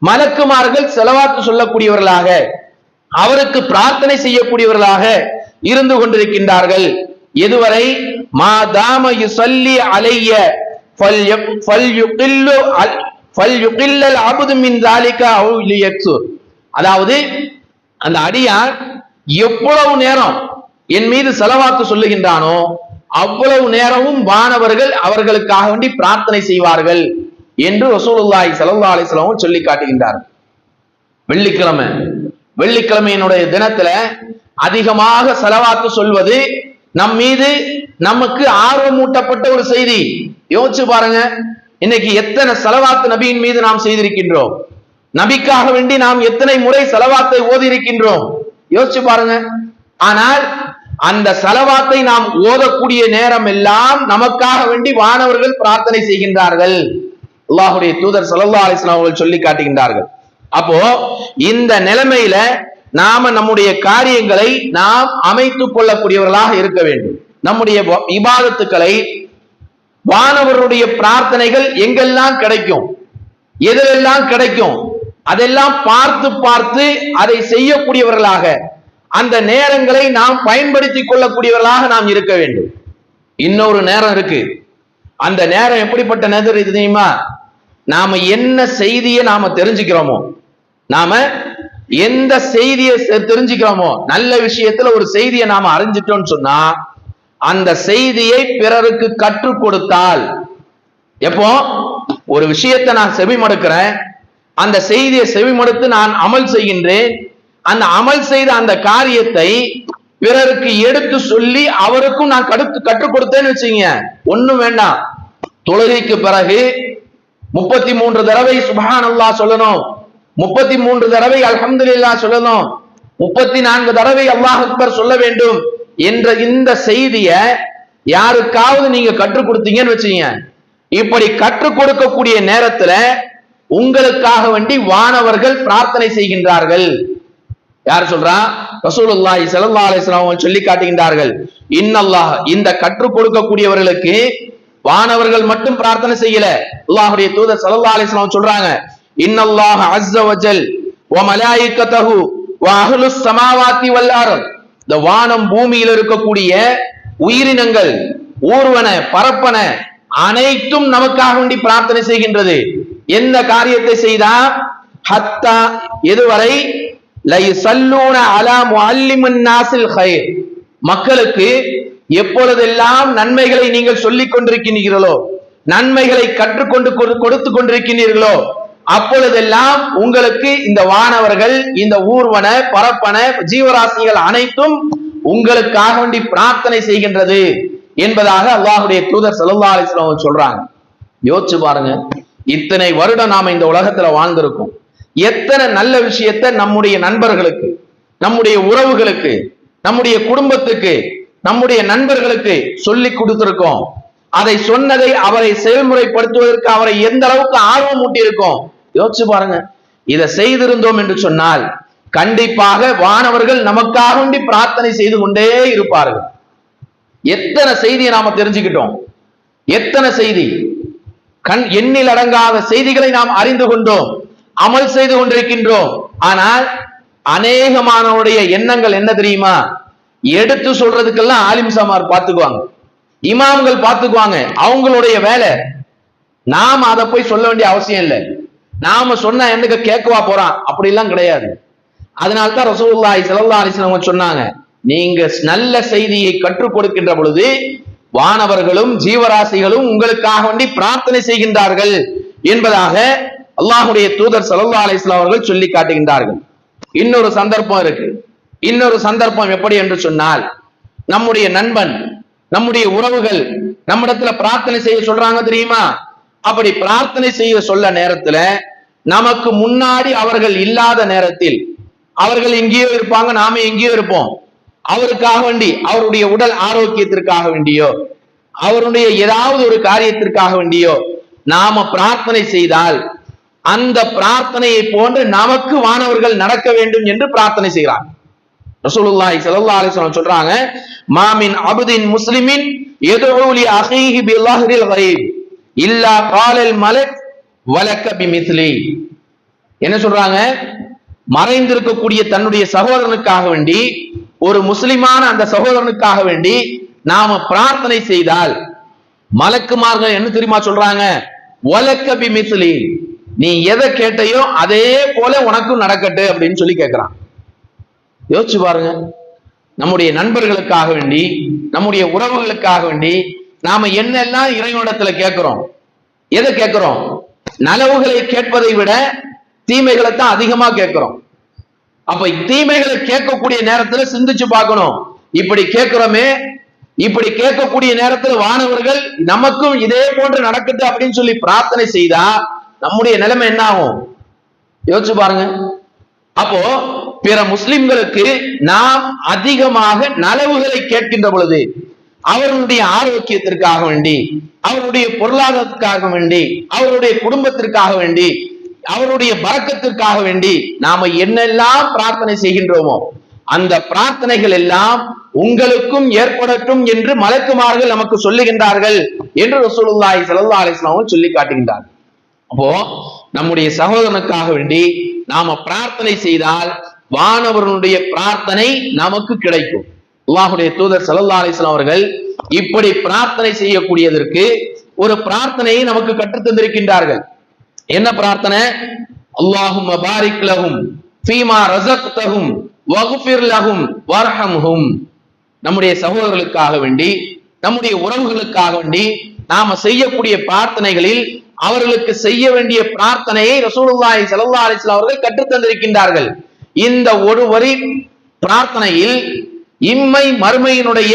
மலக்குமார்கள் ஸலவாத்து சொல்லக்கூடியவர்களாக, அவருக்கு பிரார்த்தனை செய்யக்கூடியவர்களாக இருந்து கொண்டிருக்கின்றார்கள். எதுவரை? மாதாம யுஸல்லி அலைய ஃபல்யுகில்லல் அப்து மின் ஸாலிக அவ் லியக்ஸு, அதாவது அந்த அடியான் எவ்வளவு நேரம் என் மீது ஸலவாத்து சொல்லுகின்றானோ அவ்வளவு நேரமும் வானவர்கள் அவர்களுக்காக வேண்டி பிரார்த்தனை செய்வார்கள் என்று ரசூலுல்லாஹி ஸல்லல்லாஹு அலைஹி வஸல்லம் சொல்லி காட்டுகின்றார்கள். வெள்ளிக்கிழமையினுடைய தினத்துல அதிகமாக ஸலவாத்து சொல்வது நம் மீது நமக்கு ஆர்வமூட்டப்பட்ட ஒரு செய்தி. யோசிச்சு பாருங்க, இன்னைக்கு எத்தனை ஸலவாத்து நபியின் மீது நாம் செய்திருக்கின்றோம், நபிக்காக வேண்டி நாம் எத்தனை முறை ஸலவாத்தை ஓதி இருக்கின்றோம், யோசிச்சு பாருங்க. ஆனால் அந்த ஸலவாத்தை நாம் ஓதக்கூடிய நேரம் எல்லாம் நமக்காக வேண்டி வானவர்கள் பிரார்த்தனை செய்கின்றார்கள். அல்லாஹ்வுடைய தூதர் ஸல்லல்லாஹு அலைஹி வஸல்லம் அவர்கள் சொல்லி காட்டுகின்றார்கள். அப்போ இந்த நிலைமையில நாம நம்முடைய காரியங்களை நாம் அமைத்துக் கொள்ளக்கூடியவர்களாக இருக்க வேண்டும். நம்முடைய இபாதத்துக்களை, வானவருடைய பிரார்த்தனைகள் எங்கெல்லாம் கிடைக்கும், எதிலெல்லாம் கிடைக்கும், அதெல்லாம் பார்த்து பார்த்து அதை செய்யக்கூடியவர்களாக, அந்த நேரங்களை நாம் பயன்படுத்திக் கொள்ளக்கூடியவர்களாக நாம் இருக்க வேண்டும். இன்னொரு நேரம் இருக்கு. அந்த நேரம் எப்படிப்பட்ட நேரம் இது தெரியுமா? நாம என்ன செய்தியை நாம தெரிஞ்சுக்கிறோமோ, நாம எந்த செய்தியை தெரிஞ்சுக்கிறோமோ, நல்ல விஷயத்துல ஒரு செய்தியை நாம அறிஞ்சிட்டோம்னு சொன்னா அந்த செய்தியை பிறருக்கு கற்றுக் கொடுத்தால், எப்போ ஒரு விஷயத்தை நான் செவிமடுக்கிறேன், அந்த செய்தியை செவிமடுத்து நான் அமல் செய்கின்றேன், அந்த அமல் செய்த அந்த காரியத்தை பிறருக்கு எடுத்து சொல்லி அவருக்கும் நான் கற்றுக் கொடுத்தேன்னு வச்சுங்க, ஒண்ணும் வேண்டாம். தொழுகைக்கு பிறகு 33 தடவை சுப்ஹானல்லாஹ் சொல்லணும், 33 தடவை அல்ஹம்துலில்லாஹ் சொல்லணும், 34 தடவை அல்லாஹ் அக்பர் சொல்ல வேண்டும் என்ற இந்த செய்தியை யாருக்காவது நீங்க கற்றுக் கொடுத்தீங்கன்னு வச்சுங்க, இப்படி கற்றுக் கொடுக்கக்கூடிய நேரத்துல உங்களுக்காக வேண்டி வானவர்கள் பிரார்த்தனை செய்கின்றார்கள். யார் சொல்றா? ரசூலுல்லாஹி ஸல்லல்லாஹு அலைஹி வஸல்லம் சொல்லி காட்டுகின்றார்கள். இன்னல்லாஹ், இந்த கற்றுக் கொடுக்கக்கூடியவர்களுக்கு வானவர்கள் மட்டும் பிரார்த்தனை செய்யல, அல்லாஹ்வுடைய தூதர் ஸல்லல்லாஹு அலைஹி வஸல்லம் சொல்றாங்க, இன்னல்லாஹ அஸ்ஸ வஜல் வ மலாயிகத்துஹு வ அஹ்லுஸ் ஸமாவாத்தி வல் அர்த், இந்த வானம் பூமியில் இருக்கக்கூடிய உயிரினங்கள், ஊர்வன பரப்பன அனைத்தும் நமக்காக வேண்டி பிரார்த்தனை செய்கின்றது. எந்த காரியத்தை செய்தா? ஹத்தா, எதுவரை? லைஸல்லூன அலா முஅல்லிமின் நாஸில் கைர், மக்களுக்கு எப்பொழுதெல்லாம் நன்மைகளை நீங்கள் சொல்லிக் கொண்டிருக்கிறீர்களோ, நன்மைகளை கற்றுக்கொண்டு கொடுத்து கொண்டிருக்கிறீர்களோ, அப்பொழுதெல்லாம் உங்களுக்கு இந்த வானவர்கள், இந்த ஊர்வன, பரப்பன, ஜீவராசிகள் அனைத்தும் உங்களுக்காக வேண்டி பிரார்த்தனை செய்கின்றது என்பதாக அல்லாஹ்வுடைய தூதர் ஸல்லல்லாஹு அலைஹி வஸல்லம் சொல்றாங்க. யோசிச்சு பாருங்க, இத்தனை வருடம் நாம இந்த உலகத்துல வாழ்ந்திருக்கோம். எத்தனை நல்ல விஷயத்தை நம்முடைய நண்பர்களுக்கு, நம்முடைய உறவுகளுக்கு, நம்முடைய குடும்பத்துக்கு, நம்முடைய நண்பர்களுக்கு சொல்லி கொடுத்திருக்கோம். அதை சொன்னதை அவரை செயல்முறைப்படுத்துவதற்கு அவரை எந்த அளவுக்கு ஆர்வம் ஊட்டி இருக்கோம். யோசிச்சு பாருங்க. இதை செய்திருந்தோம் என்று சொன்னால் கண்டிப்பாக வானவர்கள் நமக்காக வேண்டி பிரார்த்தனை செய்து கொண்டே இருப்பார்கள். எத்தனை செய்தியை நாம தெரிஞ்சுக்கிட்டோம், எத்தனை செய்தி, எண்ணில் அடங்காத செய்திகளை நாம் அறிந்து கொண்டோம், அமல் செய்து கொண்டிருக்கின்றோம். ஆனால் அநேகமானவருடைய எண்ணங்கள் என்ன தெரியுமா? எடுத்து சொல்றதுக்கெல்லாம் ஆலிம் சமார் பார்த்துக்குவாங்க, இமாம்கள் பார்த்துக்குவாங்க, அவங்களுடைய வேலை. நாம அதை போய் சொல்ல வேண்டிய அவசியம் இல்லை. நாம சொன்னா என்னக்கு கேட்கவா போறான், அப்படிலாம் கிடையாது. அதனால்தான் ரசூலுல்லாஹி ஸல்லல்லாஹு அலைஹி வஸல்லம் சொன்னாங்க, நீங்க நல்ல செய்தியை கற்றுக் கொடுக்கின்ற பொழுது வானவர்களும் ஜீவராசிகளும் உங்களுக்காக வேண்டி பிரார்த்தனை செய்கின்றார்கள் என்பதாக அல்லாஹ்வுடைய தூதர் ஸல்லல்லாஹு அலைஹி வஸல்லம் அவர்கள் சொல்லி காட்டுகின்றார்கள். இன்னொரு சந்தர்ப்பம் இருக்கு. இன்னொரு சந்தர்ப்பம் எப்படி என்று சொன்னால், நம்முடைய நண்பன், நம்முடைய உறவுகள் நம்மிடத்துல பிரார்த்தனை செய்ய சொல்றாங்க தெரியுமா? அப்படி பிரார்த்தனை செய்ய சொல்ல நேரத்துல நமக்கு முன்னாடி அவர்கள் இல்லாத நேரத்தில், அவர்கள் எங்கேயோ இருப்பாங்க, நாம எங்கேயோ இருப்போம், அவருக்காக வேண்டி, அவருடைய உடல் ஆரோக்கியத்திற்காக வேண்டியோ, அவருடைய ஏதாவது ஒரு காரியத்திற்காக வேண்டியோ நாம பிரார்த்தனை செய்தால் அந்த பிரார்த்தனையை போன்று நமக்கு வானவர்கள் நடக்க வேண்டும் என்று பிரார்த்தனை செய்கிறார். ரசூலுல்லாஹி ஸல்லல்லாஹு அலைஹி வஸல்லம் சொல்றாங்க, மாமின் அப்தின் முஸ்லிமின் யதுஉ லி அஹீஹி பில்லாஹில் கய்ப் இல்லா காலல் மலக் வலக்க பிமித்லி. என்ன சொல்றாங்க? மறைந்திருக்கக்கூடிய தன்னுடைய சகோதரனுக்காக வேண்டி, ஒரு முஸ்லிமான அந்த சகோதரனுக்காக வேண்டி நாம பிரார்த்தனை செய்தால் மலக்குமார்கள் என்ன தெரியுமா சொல்றாங்க? வலக்க பிமித்லி, நீ எதை கேட்டையோ அதே போல உனக்கும் நடக்கட்டு அப்படின்னு சொல்லி கேட்கிறான். யோசிச்சு பாருங்க. நம்முடைய நண்பர்களுக்காக வேண்டி, நம்முடைய உறவுகளுக்காக வேண்டி நாம என்னெல்லாம் இறைவனிடத்துல கேட்கிறோம். எதை கேட்கிறோம்? நலவுகளை கேட்பதை விட தீமைகளை தான் அதிகமா கேட்கிறோம். அப்ப தீமைகளை கேட்கக்கூடிய நேரத்துல சிந்திச்சு பார்க்கணும். இப்படி கேட்கிறோமே, இப்படி கேட்கக்கூடிய நேரத்துல வானவர்கள் நமக்கும் இதே போன்று நடக்கட்டும் அப்படின்னு சொல்லி பிரார்த்தனை செய்தா நம்முடைய நிலைமை என்ன ஆகும்? யோசிச்சு பாருங்க. அப்போ பிற முஸ்லிம்களுக்கு நாம் அதிகமாக நலவுகளை கேட்கின்ற பொழுது, அவர்களுடைய ஆரோக்கியத்திற்காக வேண்டி, அவருடைய பொருளாதாரத்திற்காக வேண்டி, அவருடைய குடும்பத்திற்காக வேண்டி, அவருடைய பரக்கத்திற்காக வேண்டி நாம என்னெல்லாம் பிரார்த்தனை செய்கின்றோமோ அந்த பிரார்த்தனைகள் எல்லாம் உங்களுக்கும் ஏற்படட்டும் என்று மலக்குமார்கள் நமக்கு சொல்லுகின்றார்கள் என்று ரசூலுல்லாஹி ஸல்லல்லாஹு அலைஹி வஸல்லம் சொல்லி காட்டுகின்றார். அப்போ நம்முடைய சகோதரனுக்காக வேண்டி நாம பிரார்த்தனை செய்தால் வானவர்களுடைய பிரார்த்தனை நமக்கு கிடைக்கும். அல்லாஹ்வுடைய தூதர் ஸல்லல்லாஹு அலைஹி வஸல்லம் அவர்கள் இப்படி பிரார்த்தனை செய்யக்கூடியதற்கு ஒரு பிரார்த்தனையை நமக்கு கற்றுத் தந்திருக்கின்றார்கள். என்ன பிரார்த்தனை? அல்லாஹும்ம பாரிக் லஹும் ஃபீமா ரஸக்தஹும் வக்ஃபிர் லஹும் வர்ஹம்ஹும். நம்முடைய சகோதரர்களுக்காக வேண்டி, நம்முடைய உறவுகளுக்காக வேண்டி நாம செய்யக்கூடிய பிரார்த்தனைகளில் அவர்களுக்கு செய்ய வேண்டிய பிரார்த்தனையை ரசூலுல்லாஹி ஸல்லல்லாஹு அலைஹி வஸல்லம் அவர்கள் கற்றுத் தந்திருக்கின்றார்கள். இந்த ஒரு வரி பிரார்த்தனையில் இம்மை மறுமையினுடைய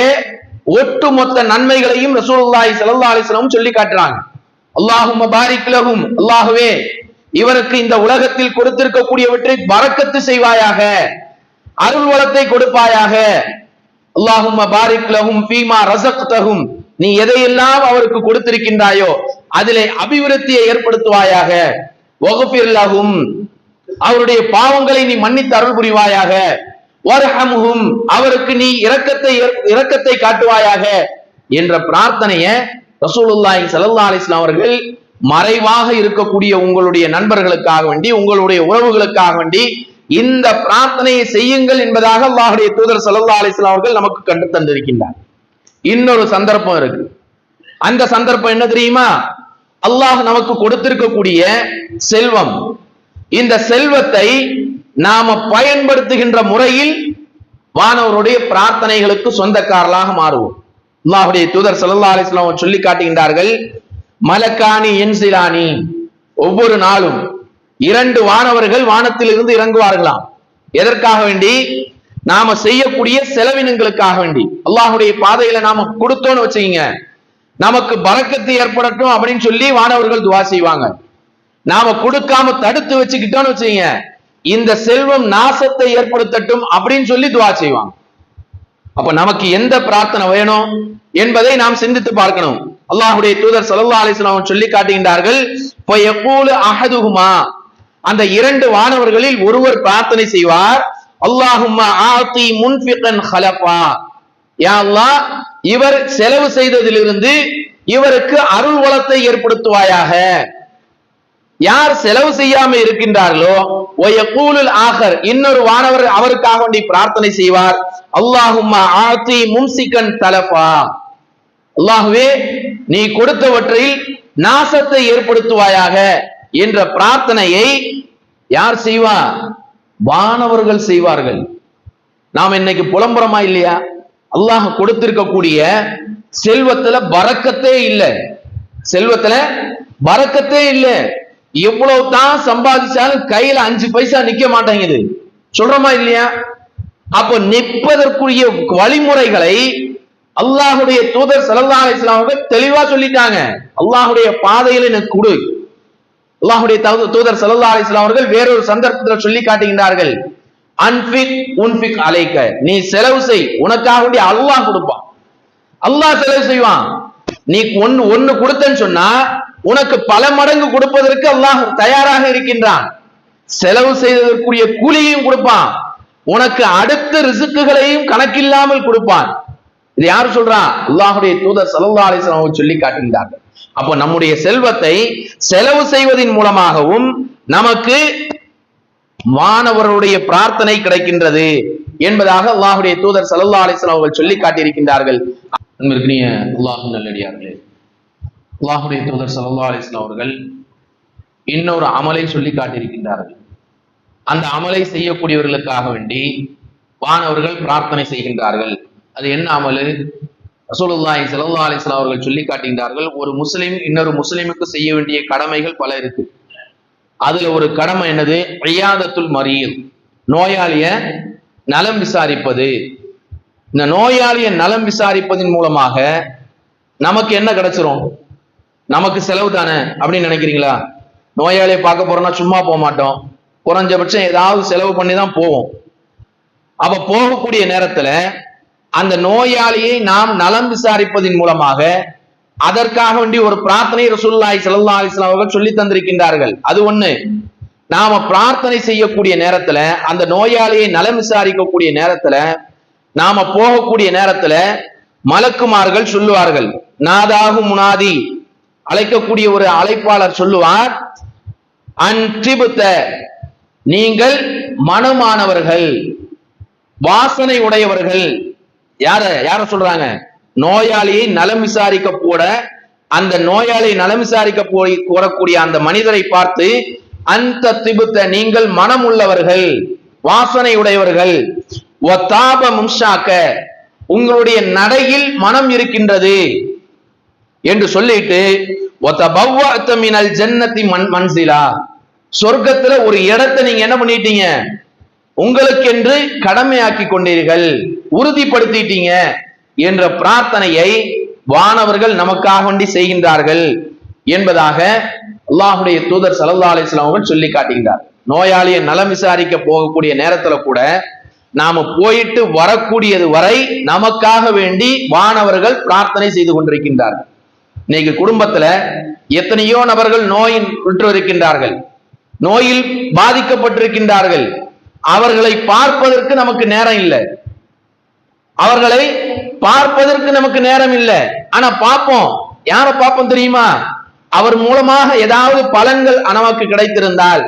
ஒட்டுமொத்த நன்மைகளையும் ரசூலுல்லாஹி ஸல்லல்லாஹு அலைஹி வஸல்லம் சொல்லி காட்டுறாங்க. அல்லாஹும்ம பாரிக் லஹும், அல்லாஹ்வே இவருக்கு இந்த உலகத்தில் கொடுத்திருக்கக்கூடியவற்றை பரக்கத்து செய்வாயாக, அருள் வளத்தை கொடுப்பாயாக. அல்லாஹும்ம பாரிக் லஹும் ஃபீமா ரஸக்தஹும், நீ எதையெல்லாம் அவருக்கு கொடுத்திருக்கின்றாயோ அதிலே அபிவிருத்தியை ஏற்படுத்துவாயாக. வக்ஃபிர் லஹும், அவருடைய பாவங்களை நீ மன்னித்து அருள் புரிவாயாக. வர்ஹம்ஹும், அவருக்கு நீ இரக்கத்தை காட்டுவாயாக என்ற பிரார்த்தனையை ரசூலுல்லாஹி ஸல்லல்லாஹு அலைஹி வஸல்லம் அவர்கள் மறைவாக இருக்கக்கூடிய உங்களுடைய நண்பர்களுக்காக வேண்டி, உங்களுடைய உறவுகளுக்காக வேண்டி இந்த பிரார்த்தனையை செய்யுங்கள் என்பதாக அல்லாஹ்வுடைய தூதர் ஸல்லல்லாஹு அலைஹி வஸல்லம் அவர்கள் நமக்கு கற்றுத் தந்திருக்கின்றார். இன்னொரு சந்தர்ப்பம் இருக்கு. அந்த சந்தர்ப்பம் என்ன தெரியுமா? அல்லாஹ் நமக்கு கொடுத்திருக்கக்கூடிய செல்வம், இந்த செல்வத்தை நாம பயன்படுத்துகின்ற முறையில் வானவருடைய பிரார்த்தனைகளுக்கு சொந்தக்காரர்களாக மாறுவோம். அல்லாஹ்வுடைய தூதர் ஸல்லல்லாஹு அலைஹி வஸல்லம் சொல்லி காட்டுகின்றார்கள், மலக்கானி என்சிலானி, ஒவ்வொரு நாளும் 2 வானவர்கள் வானத்தில் இருந்து இறங்குவார்களாம். எதற்காக வேண்டி? நாம செய்யக்கூடிய செலவினங்களுக்காக வேண்டி. அல்லாஹ்வுடைய பாதையில நாம கொடுத்தோன்னு வச்சுக்கீங்க, நமக்கு பரக்கத்து ஏற்படட்டும் அப்படின்னு சொல்லி வானவர்கள் துஆ செய்வாங்க. நாம கொடுக்காம தடுத்து வச்சுக்கிட்டோம்னு வச்சுக்கீங்க, இந்த செல்வம் நாசத்தை ஏற்படுத்தட்டும் அப்படின்னு சொல்லி துஆ செய்வாங்க. அப்ப நமக்கு எந்த பிரார்த்தனை வேணும் என்பதை நாம் சிந்தித்து பார்க்கணும். அல்லாஹ்வுடைய தூதர் ஸல்லல்லாஹு அலைஹி வஸல்லம் சொல்லி காட்டுகின்றார்கள், ஃபயகூலு அஹதுஹுமா, அந்த 2 வானவர்களில் ஒருவர் பிரார்த்தனை செய்வார், அல்லாஹும்ம ஆதி முன்ஃபிகன் ஹலஃபா, யா அல்லாஹ் இவர் செலவு செய்ததிலிருந்து இவருக்கு அருள் வளத்தை ஏற்படுத்துவாயாக. யார் செலவு செய்யாம இருக்கின்றார்களோ வயகூலுல் ஆகர், இன்னொரு வானவர் அவருக்காக வேண்டி பிரார்த்தனை செய்வார், அல்லாஹும்ம ஆதி மும்சிகன் தலஃபா, அல்லாஹ்வே நீ கொடுத்தவற்றில் நாசத்தை ஏற்படுத்துவாயாக என்ற பிரார்த்தனையை யார் செய்வா? வானவர்கள் செய்வார்கள். நாம் இன்னைக்கு புலம்புறமா இல்லையா? அல்லாஹ் கொடுத்திருக்கக்கூடிய செல்வத்துல பரக்கத்தே இல்லை, செல்வத்துல பரக்கத்தே இல்லை. எவ்வளவு தான் சம்பாதிச்சாலும் கையில 5 பைசா நிக்க மாட்டேங்குது, சொல்றோமா இல்லையா? அப்ப நிற்பதற்குரிய வழிமுறைகளை அல்லாஹ்வுடைய தூதர் ஸல்லல்லாஹு அலைஹி வஸல்லம் அவர்கள் தெளிவா சொல்லிட்டாங்க. அல்லாஹ்வுடைய பாதையில எனக்கு கொடு. அல்லாஹ்வுடைய தூதர் ஸல்லல்லாஹு அலைஹி வஸல்லம் அவர்கள் வேறொரு சந்தர்ப்பத்தில் சொல்லி காட்டுகின்றார்கள், அன்ஃபிக் உன்ஃபிக் அலைக்க, நீ செலவு செய், உனக்காக வேண்டி அல்லாஹ் கொடுப்பான். அல்லாஹ் செலவு செய்வான். நீ ஒன்னு கொடுத்தன்னு சொன்னா உனக்கு பல மடங்கு கொடுப்பதற்கு அல்லாஹ் தயாராக இருக்கின்றான். செலவு செய்ததற்குரிய கூலியையும் கொடுப்பான், உனக்கு அடுத்த ரிசுக்குகளையும் கணக்கில்லாமல் கொடுப்பான். இது யாரு சொல்றா? அல்லாஹ்வுடைய தூதர் ஸல்லல்லாஹு அலைஹி வஸல்லம் சொல்லி காட்டுகின்றார்கள். அப்ப நம்முடைய செல்வத்தை செலவு செய்வதன் மூலமாகவும் நமக்கு வானவருடைய பிரார்த்தனை கிடைக்கின்றது என்பதாக அல்லாஹ்வுடைய தூதர் ஸல்லல்லாஹு அலைஹி வஸல்லம் அவர்கள் சொல்லி காட்டியிருக்கின்றார்கள். அன்பிற்குரிய அல்லாஹ்வின் நல்லடியார்களே, அல்லாஹ்வுடைய தூதர் ஸல்லல்லாஹு அலைஹி வஸல்லம் அவர்கள் இன்னொரு அமலை சொல்லி காட்டியிருக்கின்றார்கள். அந்த அமலை செய்யக்கூடியவர்களுக்காக வேண்டி வானவர்கள் பிரார்த்தனை செய்கின்றார்கள். அது என்ன அமலு? ரசூலுல்லாஹி ஸல்லல்லாஹு அலைஹி வஸல்லம் அவர்கள் சொல்லி காட்டுகின்றார்கள், ஒரு முஸ்லிம் இன்னொரு முஸ்லிமுக்கு செய்ய வேண்டிய கடமைகள் பல இருக்கு. அதுல ஒரு கடமை என்னது? இயாதத்துல் மரீத், நோயாளிய நலம் விசாரிப்பது. இந்த நோயாளிய நலம் விசாரிப்பதன் மூலமாக நமக்கு என்ன கிடைச்சிரும்? நமக்கு செலவு தானே அப்படின்னு நினைக்கிறீங்களா? நோயாளியை பார்க்க போறோம்னா சும்மா போக மாட்டோம், குறைஞ்சபட்சம் ஏதாவது செலவு பண்ணி தான் போவோம். அப்ப போகக்கூடிய நேரத்துல அந்த நோயாளியை நாம் நலம் விசாரிப்பதன் மூலமாக அதற்காக வேண்டி ஒரு பிரார்த்தனை ரசூலுல்லாஹி ஸல்லல்லாஹு அலைஹி வஸல்லம் அவர்கள் சொல்லி தந்திருக்கின்றார்கள். அது ஒண்ணு. நாம பிரார்த்தனை செய்யக்கூடிய நேரத்துல, அந்த நோயாளியை நலம் விசாரிக்கக்கூடிய நேரத்துல, நாம போகக்கூடிய நேரத்துல மலக்குமார்கள் சொல்லுவார்கள், நாதாகு முனாதி, அழைக்கக்கூடிய ஒரு அழைப்பாளர் சொல்லுவார், அன்றிபுத்த, நீங்கள் மனமானவர்கள், வாசனை உடையவர்கள். யார சொல்றாங்க? நோயாளியை நலம் விசாரிக்க போட, அந்த நோயாளியை நலம் விசாரிக்க போடக்கூடிய அந்த மனிதரை பார்த்து, அந்த திபுத்த, நீங்கள் மனம் உள்ளவர்கள், வாசனை உடையவர்கள், ஒத்தாப மும்ஷாக்க, உங்களுடைய நடையில் மனம் இருக்கின்றது என்று சொல்லிட்டு, ஒத்தபவ்வஅத மினல் ஜன்னதி மன்சிலா, சொர்க்கத்துல ஒரு இடத்தை நீங்க என்ன பண்ணிட்டீங்க? உங்களுக்கென்று கடமையாக்கி கொண்டீர்கள், உறுதிப்படுத்திட்டீங்க என்ற பிரார்த்தனையை வானவர்கள் நமக்காக வேண்டி செய்கின்றார்கள் என்பதாக அல்லாஹ்வுடைய தூதர் ஸல்லல்லாஹு அலைஹி வஸல்லம் அவர்கள் சொல்லி காட்டுகின்றார். நோயாளியை நலம் விசாரிக்க போகக்கூடிய நேரத்துல கூட நாம போயிட்டு வரக்கூடியது வரை நமக்காக வேண்டி வானவர்கள் பிரார்த்தனை செய்து கொண்டிருக்கின்றார்கள். இன்னைக்கு குடும்பத்துல எத்தனையோ நபர்கள் நோயின் விட்டு இருக்கின்றார்கள், நோயில் பாதிக்கப்பட்டிருக்கின்றார்கள். அவர்களை பார்ப்பதற்கு நமக்கு நேரம் இல்லை, அவர்களை பார்ப்பதற்கு நமக்கு நேரம் இல்லை. ஆனா பார்ப்போம். யாரை பார்ப்போம் தெரியுமா? அவர் மூலமாக ஏதாவது பலன்கள் நமக்கு கிடைத்திருந்தால்,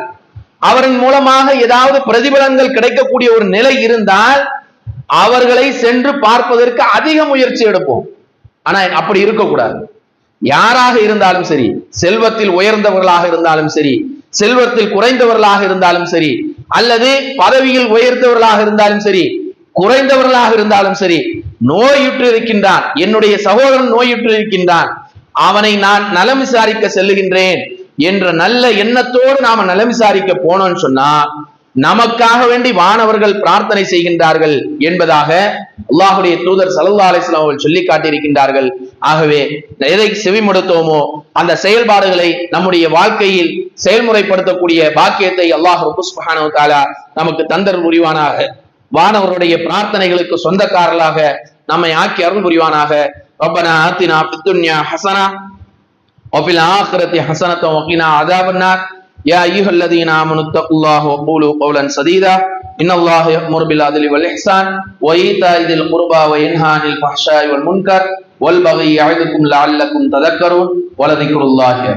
அவரின் மூலமாக ஏதாவது பிரதிபலன்கள் கிடைக்கக்கூடிய ஒரு நிலை இருந்தால் அவர்களை சென்று பார்ப்பதற்கு அதிக முயற்சி எடுப்போம். ஆனா அப்படி இருக்கக்கூடாது. யாராக இருந்தாலும் சரி, செல்வத்தில் உயர்ந்தவர்களாக இருந்தாலும் சரி, செல்வத்தில் குறைந்தவர்களாக இருந்தாலும் சரி, அல்லது பதவியில் உயர்ந்தவர்களாக இருந்தாலும் சரி, குறைந்தவர்களாக இருந்தாலும் சரி, நோயுற்று இருக்கின்றான், என்னுடைய சகோதரன் நோயுற்று இருக்கின்றான், அவனை நான் நலம் விசாரிக்க செல்லுகின்றேன் என்ற நல்ல எண்ணத்தோடு நாம நலம் விசாரிக்க போனோம்னு சொன்னா நமக்காக வேண்டி வானவர்கள் பிரார்த்தனை செய்கின்றார்கள் என்பதாக அல்லாஹுடைய தூதர் ஸல்லல்லாஹு அலைஹி வஸல்லம் அவர்கள் சொல்லி காட்டியிருக்கின்றார்கள். ஆகவே எதை செவிமடுத்தோமோ அந்த செயல்பாடுகளை நம்முடைய வாழ்க்கையில் செயல்முறைப்படுத்தக்கூடிய பாக்கியத்தை அல்லாஹ் சுப்ஹானஹு வ தஆலா நமக்கு தந்தர் புரிவானாக. வானவருடைய பிரார்த்தனைகளுக்கு சொந்தக்காரர்களாக நம்மை ஆக்கி அருள் புரிவானாக. ரப்பனா ஆத்தினா ஃபித் துன்யா ஹஸனா வ ஃபில் ஆখিরাতি ஹஸனத்தன் வ கினா அஸாபன்னார். யா அய்யுஹல்லதீன ஆமனு தக்குல்லாஹ வ கூலு கௌலன் சதீதா. இன்னல்லாஹ யஅமுரு பில் அத்லி வல் இஹ்சான் வ ஈதாஇ தில் குர்பா வ யன்ஹா அனில் ஃபஹ்ஷாஇ வல் முன்கர் வல் பகி யஇதுக்கும் லஅல்லக்கும் ததக்கரூன் வ லதிக்ருல்லாஹி